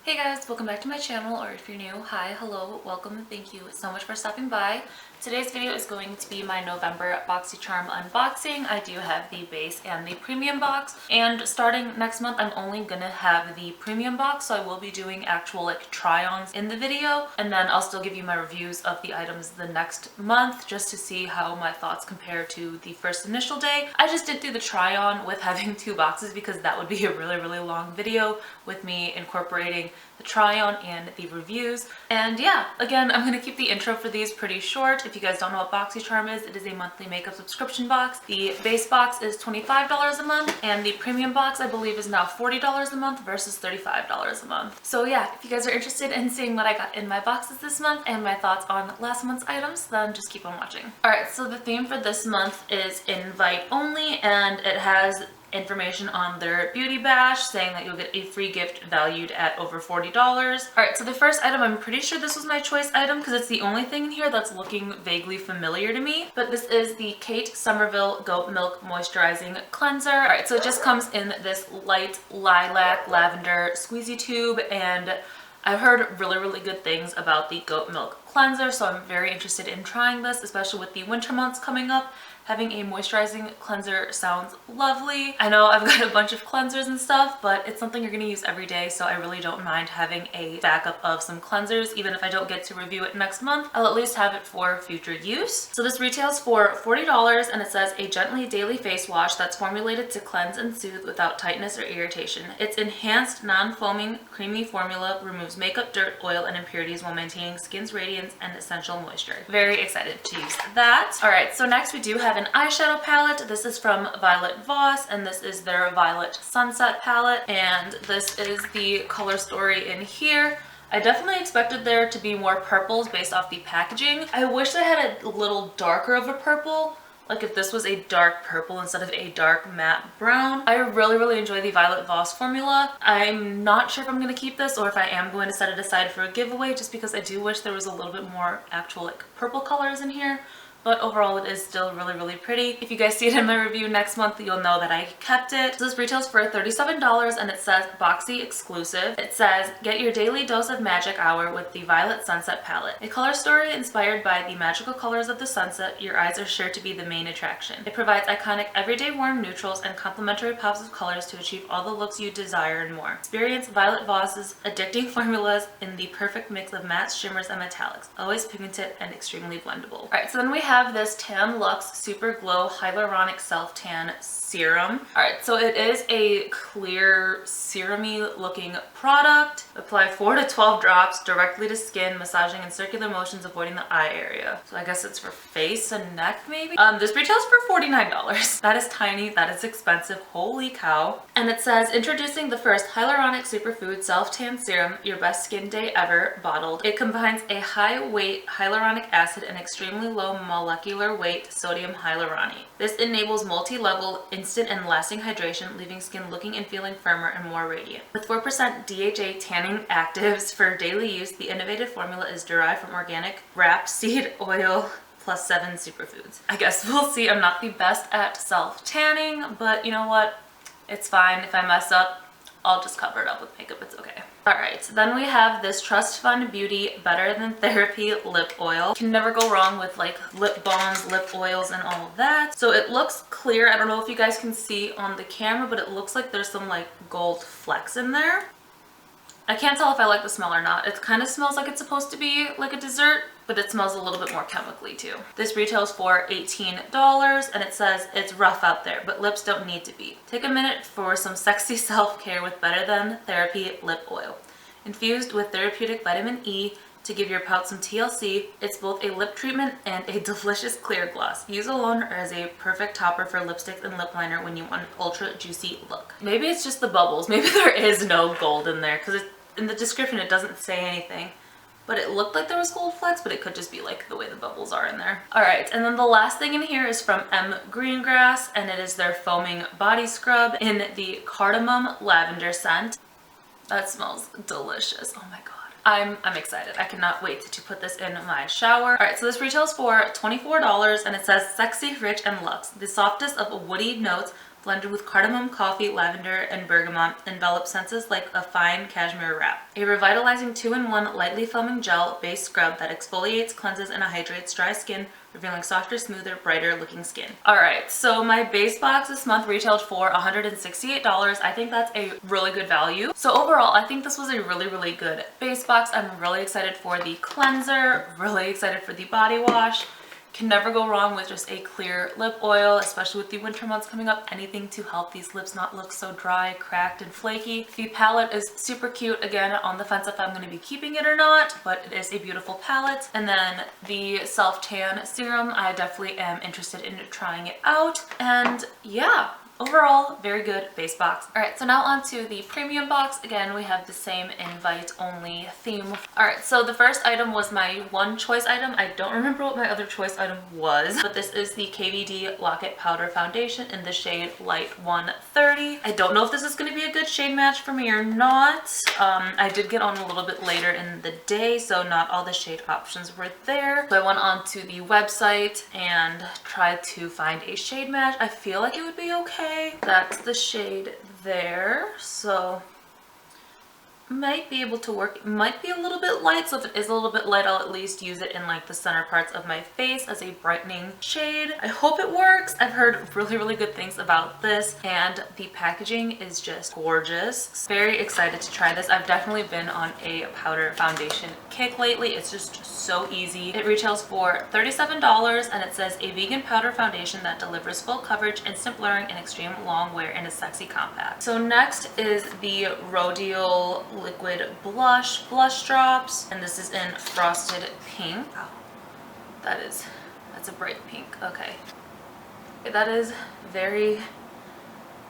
Hey guys, welcome back to my channel, or if you're new, hi, hello, welcome, thank you so much for stopping by. Today's video is going to be my November BoxyCharm unboxing. I do have the base and the premium box, and starting next month I'm only gonna have the premium box, so I will be doing actual try-ons in the video, and then I'll still give you my reviews of the items the next month just to see how my thoughts compare to the first initial day. I just did do the try-on with having two boxes because that would be a really long video with me incorporating the try-on and the reviews. And yeah, again, I'm gonna keep the intro for these pretty short. If you guys don't know what BoxyCharm is, it is a monthly makeup subscription box. The base box is $25 a month, and the premium box I believe is now $40 a month versus $35 a month. So yeah, if you guys are interested in seeing what I got in my boxes this month and my thoughts on last month's items, then just keep on watching. Alright, so the theme for this month is invite only, and it has information on their beauty bash saying that you'll get a free gift valued at over $40. Alright, so the first item, I'm pretty sure this was my choice item because it's the only thing in here that's looking vaguely familiar to me, but this is the Kate Somerville Goat Milk Moisturizing Cleanser. Alright, so it just comes in this light lilac lavender squeezy tube, and I've heard really good things about the goat milk cleanser, so I'm very interested in trying this, especially with the winter months coming up. Having a moisturizing cleanser sounds lovely. I know I've got a bunch of cleansers and stuff, but it's something you're gonna use every day, so I really don't mind having a backup of some cleansers. Even if I don't get to review it next month, I'll at least have it for future use. So this retails for $40, and it says a gently daily face wash that's formulated to cleanse and soothe without tightness or irritation. Its enhanced non-foaming creamy formula removes makeup, dirt, oil, and impurities while maintaining skin's radiance and essential moisture. Very excited to use that. All right, so next we do have an eyeshadow palette. This is from Violet Voss, and this is their Violet Sunset palette, and this is the color story in here. I definitely expected there to be more purples based off the packaging. I wish they had a little darker of a purple, like if this was a dark purple instead of a dark matte brown. I really enjoy the Violet Voss formula. I'm not sure if I'm going to keep this or if I am going to set it aside for a giveaway, just because I do wish there was a little bit more actual purple colors in here. But overall it is still really pretty. If you guys see it in my review next month, you'll know that I kept it. So this retails for $37, and it says Boxy exclusive. It says, get your daily dose of magic hour with the Violet Sunset palette. A color story inspired by the magical colors of the sunset, your eyes are sure to be the main attraction. It provides iconic everyday warm neutrals and complementary pops of colors to achieve all the looks you desire and more. Experience Violet Voss's addicting formulas in the perfect mix of mattes, shimmers, and metallics. Always pigmented and extremely blendable. Alright, so then we have this Tan Luxe Super Glow Hyaluronic Self Tan Serum. Alright, so it is a clear serum-y looking product. Apply 4 to 12 drops directly to skin, massaging in circular motions, avoiding the eye area. So I guess it's for face and neck maybe? This retails for $49. That is tiny, that is expensive, holy cow. And it says, introducing the first Hyaluronic Superfood Self Tan Serum, your best skin day ever, bottled. It combines a high weight hyaluronic acid and extremely low molecular weight sodium hyaluronate. This enables multi-level, instant and lasting hydration, leaving skin looking and feeling firmer and more radiant. With 4% DHA tanning actives for daily use, the innovative formula is derived from organic rapeseed oil plus 7 superfoods. I guess we'll see. I'm not the best at self-tanning, but you know what? It's fine. If I mess up, I'll just cover it up with makeup. It's okay. Alright, so then we have this Trust Fund Beauty Better Than Therapy Lip Oil. Can never go wrong with lip balms, lip oils, and all of that. So it looks clear. I don't know if you guys can see on the camera, but it looks like there's some gold flecks in there. I can't tell if I like the smell or not. It kind of smells like it's supposed to be like a dessert, but it smells a little bit more chemically too. This retails for $18, and it says it's rough out there, but lips don't need to be. Take a minute for some sexy self-care with Better Than Therapy Lip Oil. Infused with therapeutic vitamin E to give your pout some TLC, it's both a lip treatment and a delicious clear gloss. Use alone or as a perfect topper for lipsticks and lip liner when you want an ultra juicy look. Maybe it's just the bubbles. Maybe there is no gold in there, because in the description it doesn't say anything. But it looked like there was gold flecks, but it could just be the way the bubbles are in there. Alright, and then the last thing in here is from M. Greengrass, and it is their foaming body scrub in the cardamom lavender scent. That smells delicious. Oh my god. I'm excited. I cannot wait to put this in my shower. Alright, so this retails for $24, and it says sexy, rich, and luxe. The softest of woody notes blended with cardamom, coffee, lavender, and bergamot, envelops senses like a fine cashmere wrap. A revitalizing 2-in-1 lightly foaming gel base scrub that exfoliates, cleanses, and hydrates dry skin, revealing softer, smoother, brighter looking skin. Alright, so my base box this month retailed for $168. I think that's a really good value. So overall, I think this was a really good base box. I'm really excited for the cleanser, really excited for the body wash. Can never go wrong with just a clear lip oil, especially with the winter months coming up. Anything to help these lips not look so dry, cracked, and flaky. The palette is super cute. Again, on the fence if I'm going to be keeping it or not, but it is a beautiful palette. And then the self-tan serum, I definitely am interested in trying it out. And yeah, overall, very good base box. Alright, so now on to the premium box. Again, we have the same invite only theme. Alright, so the first item was my one choice item. I don't remember what my other choice item was, but this is the KVD Lock-It Powder Foundation in the shade Light 130. I don't know if this is going to be a good shade match for me or not. I did get on a little bit later in the day, so not all the shade options were there. So I went on to the website and tried to find a shade match. I feel like it would be okay. That's the shade there, so might be able to work. It might be a little bit light, so if it is a little bit light, I'll at least use it in like the center parts of my face as a brightening shade. I hope it works. I've heard really good things about this, and the packaging is just gorgeous. Very excited to try this. I've definitely been on a powder foundation kick lately. It's just so easy. It retails for $37, and it says a vegan powder foundation that delivers full coverage, instant blurring, and extreme long wear in a sexy compact. So next is the Rodial liquid blush drops, and this is in frosted pink. Oh, that's a bright pink. Okay, that is very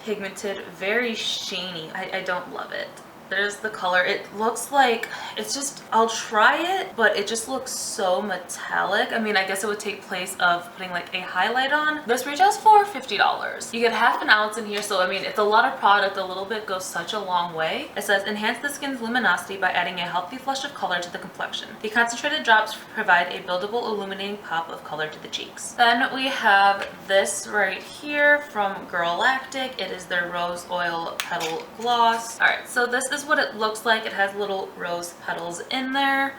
pigmented, very sheeny. I don't love it. There's the color. It looks like it's just, I'll try it, but it just looks so metallic. I mean, I guess it would take place of putting like a highlight on. This retails for $50. You get half an ounce in here, so I mean, it's a lot of product. A little bit goes such a long way. It says enhance the skin's luminosity by adding a healthy flush of color to the complexion. The concentrated drops provide a buildable, illuminating pop of color to the cheeks. Then we have this right here from Girlactic. It is their Rose Oil Petal Gloss. All right, so this is what it looks like. It has little rose petals in there.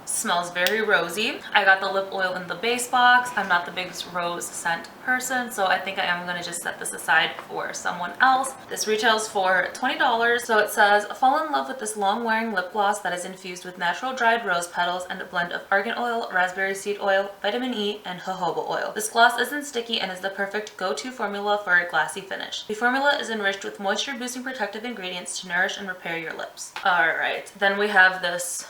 Smells very rosy. I got the lip oil in the base box. I'm not the biggest rose scent person, so I think I am going to just set this aside for someone else. This retails for $20. So it says, fall in love with this long-wearing lip gloss that is infused with natural dried rose petals and a blend of argan oil, raspberry seed oil, vitamin E, and jojoba oil. This gloss isn't sticky and is the perfect go-to formula for a glassy finish. The formula is enriched with moisture-boosting protective ingredients to nourish and repair your lips. Alright, then we have this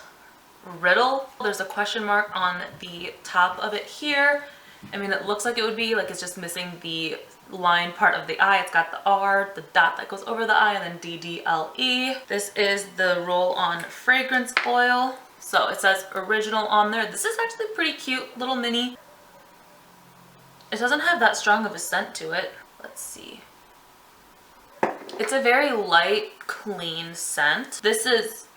riddle. There's a question mark on the top of it here. I mean, it looks like it would be like it's just missing the line part of the eye. It's got the R, the dot that goes over the I, and then DDLE. This is the roll-on fragrance oil. So it says original on there. This is actually pretty cute, little mini. It doesn't have that strong of a scent to it. Let's see. It's a very light, clean scent. This is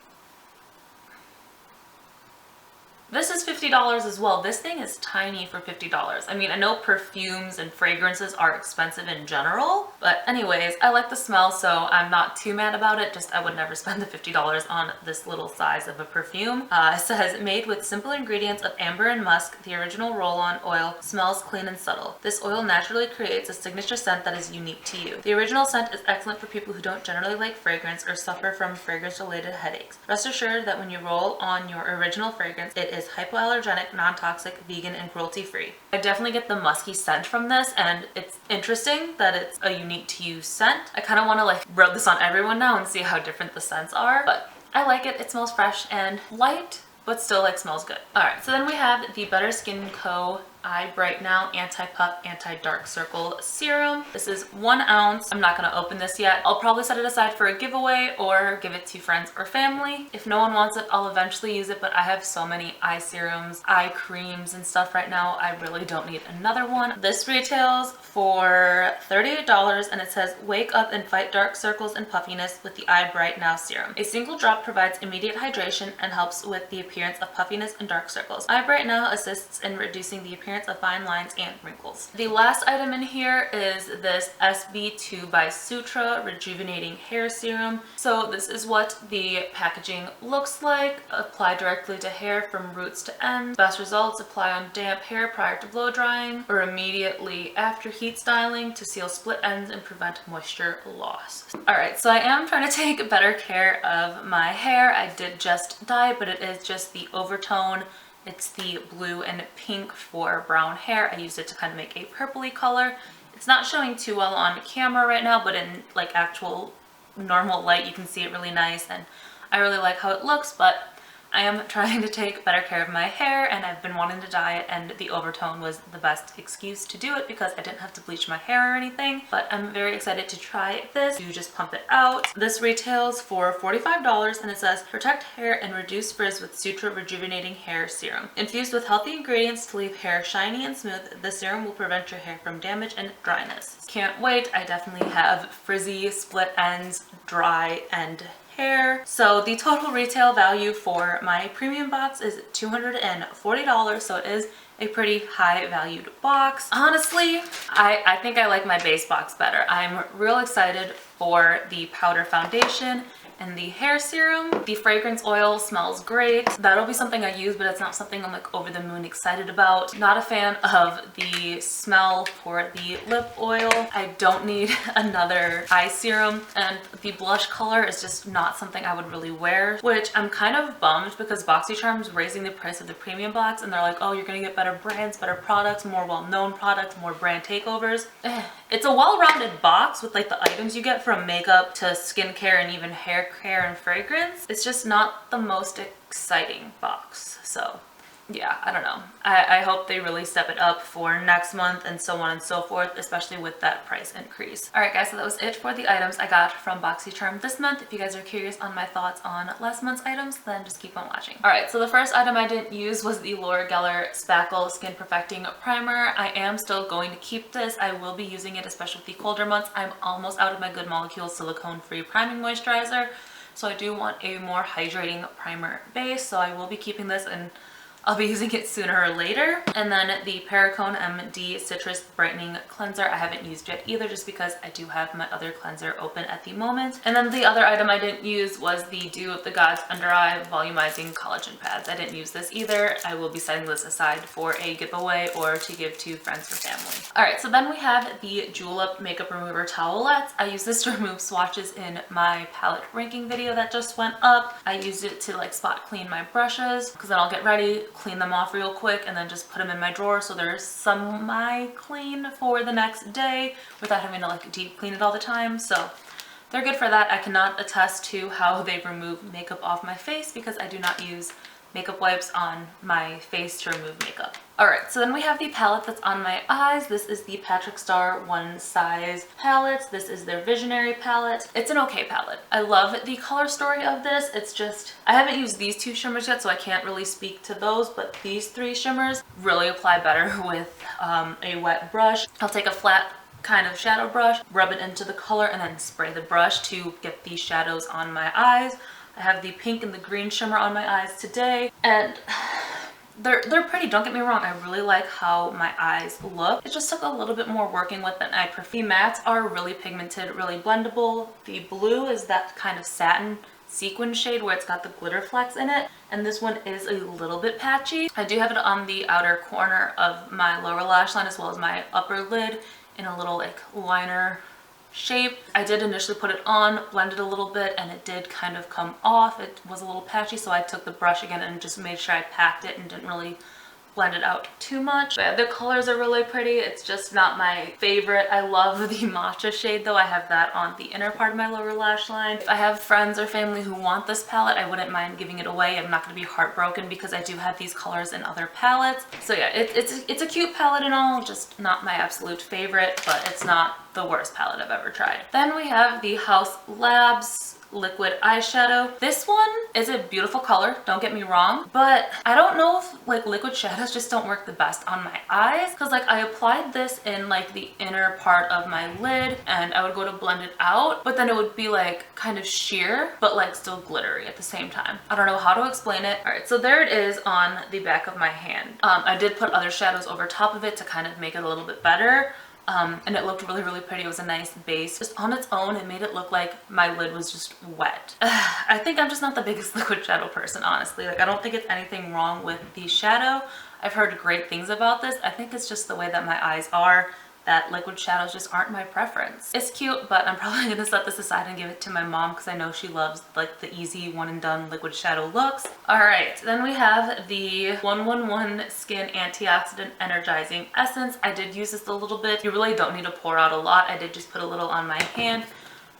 $50 as well. This thing is tiny for $50. I mean, I know perfumes and fragrances are expensive in general, but anyways, I like the smell, so I'm not too mad about it. Just I would never spend the $50 on this little size of a perfume. It says, made with simple ingredients of amber and musk, the original roll-on oil smells clean and subtle. This oil naturally creates a signature scent that is unique to you. The original scent is excellent for people who don't generally like fragrance or suffer from fragrance-related headaches. Rest assured that when you roll on your original fragrance, it is hypoallergenic, non-toxic, vegan, and cruelty-free. I definitely get the musky scent from this, and it's interesting that it's a unique to you scent. I kind of want to like rub this on everyone now and see how different the scents are, but I like it. It smells fresh and light, but still like smells good. All right, so then we have the Better Skin Co. Eye Bright Now Anti-Puff Anti-Dark Circle Serum. This is 1 ounce. I'm not going to open this yet. I'll probably set it aside for a giveaway or give it to friends or family. If no one wants it, I'll eventually use it, but I have so many eye serums, eye creams, and stuff right now. I really don't need another one. This retails for $38, and it says, wake up and fight dark circles and puffiness with the Eye Bright Now Serum. A single drop provides immediate hydration and helps with the appearance of puffiness and dark circles. Eye Bright Now assists in reducing the appearance appearance of fine lines and wrinkles. The last item in here is this SB2 by Sutra Rejuvenating Hair Serum. So this is what the packaging looks like. Apply directly to hair from roots to ends. Best results, apply on damp hair prior to blow drying or immediately after heat styling to seal split ends and prevent moisture loss. Alright, so I am trying to take better care of my hair. I did just dye it, but it is just the overtone. It's the blue and pink for brown hair. I used it to kind of make a purpley color. It's not showing too well on camera right now, but in like actual normal light you can see it really nice, and I really like how it looks. But I am trying to take better care of my hair, and I've been wanting to dye it, and the overtone was the best excuse to do it because I didn't have to bleach my hair or anything. But I'm very excited to try this. You just pump it out. This retails for $45, and it says protect hair and reduce frizz with Sutra Rejuvenating Hair Serum. Infused with healthy ingredients to leave hair shiny and smooth, the serum will prevent your hair from damage and dryness. Can't wait. I definitely have frizzy, split ends, dry, and hair. So the total retail value for my premium box is $240, so it is a pretty high valued box. Honestly, I think I like my base box better. I'm real excited for the powder foundation and the hair serum. The fragrance oil smells great. That'll be something I use, but it's not something I'm like over the moon excited about. Not a fan of the smell for the lip oil. I don't need another eye serum, and the blush color is just not something I would really wear, which I'm kind of bummed because BoxyCharm's raising the price of the premium box, and they're like, oh, you're gonna get better brands, better products, more well-known products, more brand takeovers. It's a well-rounded box with like the items you get from makeup to skincare and even hair care and fragrance. It's just not the most exciting box. So yeah, I don't know. I hope they really step it up for next month and so on and so forth, especially with that price increase. Alright guys, so that was it for the items I got from BoxyCharm this month. If you guys are curious on my thoughts on last month's items, then just keep on watching. Alright, so the first item I didn't use was the Laura Geller Spackle Skin Perfecting Primer. I am still going to keep this. I will be using it, especially with the colder months. I'm almost out of my Good Molecules silicone-free priming moisturizer, so I do want a more hydrating primer base, so I will be keeping this, and I'll be using it sooner or later. And then the Perricone MD Citrus Brightening Cleanser I haven't used yet either, just because I do have my other cleanser open at the moment. And then the other item I didn't use was the Dew of the Gods Under Eye Volumizing Collagen Pads. I didn't use this either. I will be setting this aside for a giveaway or to give to friends or family. Alright, so then we have the Julep Makeup Remover Towelettes. I use this to remove swatches in my palette ranking video that just went up. I used it to like spot clean my brushes, because then I'll get ready, clean them off real quick, and then just put them in my drawer so they're semi-clean for the next day without having to like deep clean it all the time. So they're good for that. I cannot attest to how they remove makeup off my face because I do not use makeup wipes on my face to remove makeup. Alright, so then we have the palette that's on my eyes. This is the Patrick Star One Size palette. This is their Visionary palette. It's an okay palette. I love the color story of this. It's just, I haven't used these two shimmers yet, so I can't really speak to those, but these three shimmers really apply better with a wet brush. I'll take a flat kind of shadow brush, rub it into the color, and then spray the brush to get these shadows on my eyes. I have the pink and the green shimmer on my eyes today, and they're pretty, don't get me wrong. I really like how my eyes look. It just took a little bit more working with than I prefer. The mattes are really pigmented, really blendable. The blue is that kind of satin sequin shade where it's got the glitter flecks in it, and this one is a little bit patchy. I do have it on the outer corner of my lower lash line as well as my upper lid in a little like liner shape. I did initially put it on, blend it a little bit, and it did kind of come off. It was a little patchy, so I took the brush again and just made sure I packed it and didn't really blend it out too much. But yeah, the colors are really pretty. It's just not my favorite. I love the matcha shade though. I have that on the inner part of my lower lash line. If I have friends or family who want this palette, I wouldn't mind giving it away. I'm not going to be heartbroken because I do have these colors in other palettes. So yeah, it's a cute palette and all, just not my absolute favorite, but it's not the worst palette I've ever tried. Then we have the House Labs liquid eyeshadow. This one is a beautiful color, don't get me wrong, but I don't know if like liquid shadows just don't work the best on my eyes, because like I applied this in like the inner part of my lid and I would go to blend it out, but then it would be like kind of sheer but like still glittery at the same time. I don't know how to explain it. All right, so there it is on the back of my hand. I did put other shadows over top of it to kind of make it a little bit better. And it looked really, really pretty. It was a nice base. Just on its own, it made it look like my lid was just wet. I think I'm just not the biggest liquid shadow person, honestly. Like, I don't think it's anything wrong with the shadow. I've heard great things about this. I think it's just the way that my eyes are, that liquid shadows just aren't my preference. It's cute, but I'm probably gonna set this aside and give it to my mom because I know she loves like the easy one and done liquid shadow looks. All right, then we have the 111 Skin Antioxidant Energizing Essence. I did use this a little bit. You really don't need to pour out a lot. I did just put a little on my hand,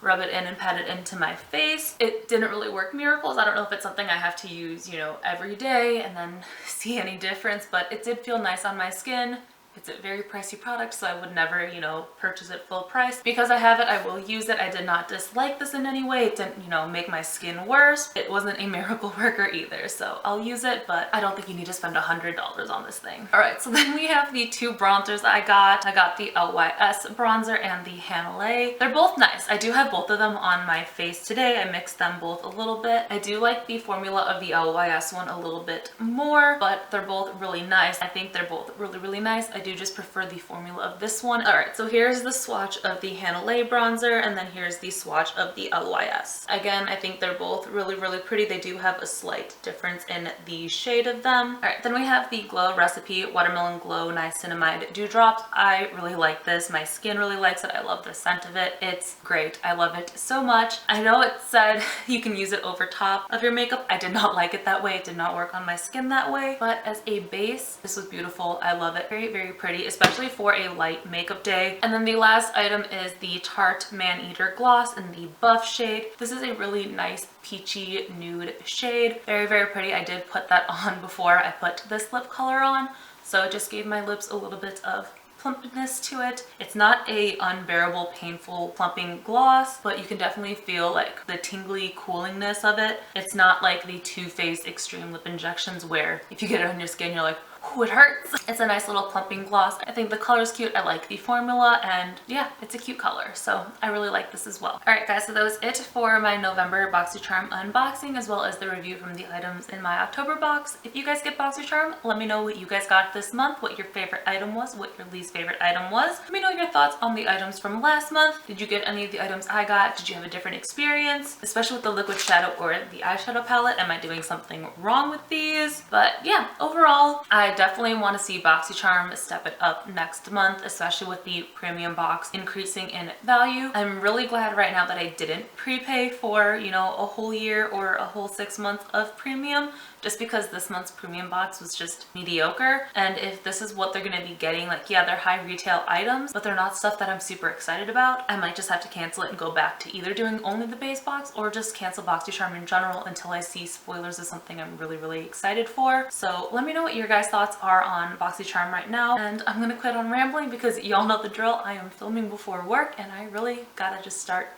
rub it in and pat it into my face. It didn't really work miracles. I don't know if it's something I have to use, you know, every day and then see any difference, but it did feel nice on my skin. It's a very pricey product, so I would never, you know, purchase it full price. Because I have it, I will use it. I did not dislike this in any way. It didn't, you know, make my skin worse. It wasn't a miracle worker either, so I'll use it, but I don't think you need to spend $100 on this thing. All right, so then we have the two bronzers that I got. I got the LYS bronzer and the Hanalei. They're both nice. I do have both of them on my face today. I mixed them both a little bit. I do like the formula of the LYS one a little bit more, but they're both really nice. I think they're both really, really nice. I do just prefer the formula of this one. All right, so here's the swatch of the Hanalei bronzer, and then here's the swatch of the LYS. Again, I think they're both really, really pretty. They do have a slight difference in the shade of them. All right, then we have the Glow Recipe Watermelon Glow Niacinamide Dewdrops. I really like this. My skin really likes it. I love the scent of it. It's great. I love it so much. I know it said you can use it over top of your makeup. I did not like it that way. It did not work on my skin that way, but as a base, this was beautiful. I love it. Very, very pretty, especially for a light makeup day. And then the last item is the Tarte Man-Eater Gloss in the Buff shade. This is a really nice peachy nude shade. Very, very pretty. I did put that on before I put this lip color on, so it just gave my lips a little bit of plumpness to it. It's not a unbearable, painful, plumping gloss, but you can definitely feel like the tingly coolingness of it. It's not like the Too Faced Extreme Lip Injections where if you get it on your skin, you're like, ooh, it hurts. It's a nice little plumping gloss. I think the color's cute. I like the formula, and yeah, it's a cute color, so I really like this as well. All right, guys, so that was it for my November BoxyCharm unboxing, as well as the review from the items in my October box. If you guys get BoxyCharm, let me know what you guys got this month, what your favorite item was, what your least favorite item was. Let me know your thoughts on the items from last month. Did you get any of the items I got? Did you have a different experience, especially with the liquid shadow or the eyeshadow palette? Am I doing something wrong with these? But yeah, overall, I definitely want to see BoxyCharm step it up next month, especially with the premium box increasing in value. I'm really glad right now that I didn't prepay for, you know, a whole year or a whole 6 months of premium, just because this month's premium box was just mediocre. And if this is what they're going to be getting, like, yeah, they're high retail items, but they're not stuff that I'm super excited about, I might just have to cancel it and go back to either doing only the base box or just cancel BoxyCharm in general until I see spoilers of something I'm really, really excited for. So let me know what your guys' thoughts are on BoxyCharm right now, and I'm gonna quit on rambling because y'all know the drill. I am filming before work and I really gotta just start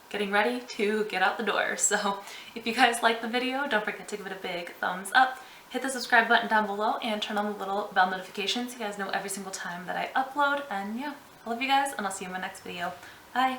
getting ready to get out the door. So if you guys like the video, don't forget to give it a big thumbs up, hit the subscribe button down below, and turn on the little bell notifications so you guys know every single time that I upload. And yeah, I love you guys, and I'll see you in my next video. Bye!